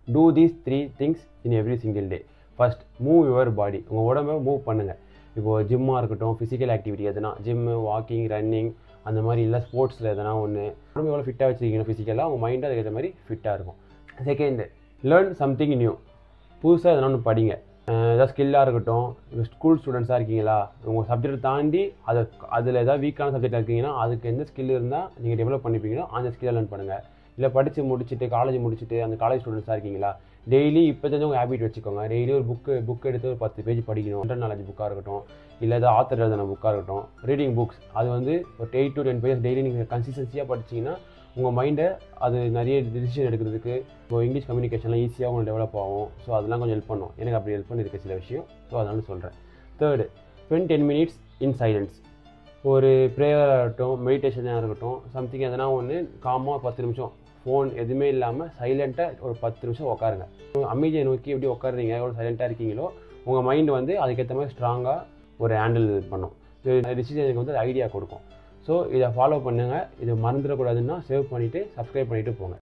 Two these 3 things in every single day. First, move your body. உங்கள் உடம்பை move பண்ணுங்கள். இப்போது ஜிம்மாக இருக்கட்டும், ஃபிசிக்கல் ஆக்டிவிட்டி எதுனா, ஜிம்மு, வாக்கிங், ரன்னிங், அந்த மாதிரி இல்லை ஸ்போர்ட்ஸில் எதனா ஒன்று. உடம்பு எவ்வளோ ஃபிட்டாக வச்சுருக்கீங்க ஃபிசிக்கலாக, உங்கள் மைண்டும் அதுக்கேற்ற மாதிரி ஃபிட்டாக இருக்கும். Second, learn something new. புதுசாக எதனா ஒன்று படிங்க. ஏதாவது ஸ்கில்லாக இருக்கட்டும். இப்போ ஸ்கூல் ஸ்டூடெண்ட்ஸாக இருக்கீங்களா, உங்கள் சப்ஜெக்டை தாண்டி அதில் ஏதாவது வீக்கான சப்ஜெக்டாக இருக்கீங்கன்னா அதுக்கு எந்த ஸ்கில் இருந்தால் நீங்கள் டெவலப் பண்ணிப்பீங்களோ அந்த ஸ்கில்லை லேர்ன் பண்ணுங்கள். இல்லை படித்து முடிச்சுட்டு காலேஜ் முடிச்சுட்டு அந்த காலேஜ் ஸ்டூடெண்ட்ஸாக இருக்கீங்களா, டெய்லி இப்போ தெரிஞ்ச உங்கள் ஹேபிட் வச்சுக்கோங்க. டெய்லி ஒரு புக் எடுத்து ஒரு 10 பேஜ் படிக்கணும். ஜென்ரல் நாலேஜ் புக்காக இருக்கட்டும், இல்லை ஏதாவது ஆத்தர் எழுதின புக்காக இருக்கட்டும். ரீடிங் புக்ஸ் அது வந்து ஒரு 8 to 10 பேஜஸ் டெய்லி நீங்கள் கன்சிஸ்டன்சியாக படிச்சிங்கன்னா உங்கள் மைண்டை அது நிறைய டிசிஷன் எடுக்கிறதுக்கு, இப்போ இங்கிலீஷ் கம்யூனிகேஷன்லாம் ஈஸியாக உங்களுக்கு டெவலப் ஆகும். ஸோ அதெல்லாம் கொஞ்சம் ஹெல்ப் பண்ணும். எனக்கு அப்படி ஹெல்ப் பண்ணியிருக்கு சில விஷயம். ஸோ அதனால சொல்கிறேன். தேர்டு, ஸ்பெண்ட் 10 minutes இன் சைலன்ஸ். ஒரு ப்ரேயராக இருக்கட்டும், மெடிடேஷனாக இருக்கட்டும், சம்திங் எதனா ஒன்று காமாக 10 நிமிஷம் ஃபோன் எதுவுமே இல்லாமல் சைலண்ட்டாக ஒரு 10 நிமிஷம் உட்காருங்க. அமைதியை நோக்கி எப்படி உட்காருறீங்க, எவ்வளோ சைலண்ட்டாக இருக்கீங்களோ உங்கள் மைண்டு வந்து அதுக்கேற்ற மாதிரி ஸ்ட்ராங்காக ஒரு ஹேண்டில் பண்ணும். டிசிஷனுக்கு வந்து ஐடியா கொடுக்கும். ஸோ இதை ஃபாலோ பண்ணுங்கள். இதை மறந்துடக்கூடாதுன்னா சேவ் பண்ணிவிட்டு சப்ஸ்கிரைப் பண்ணிவிட்டு போங்க.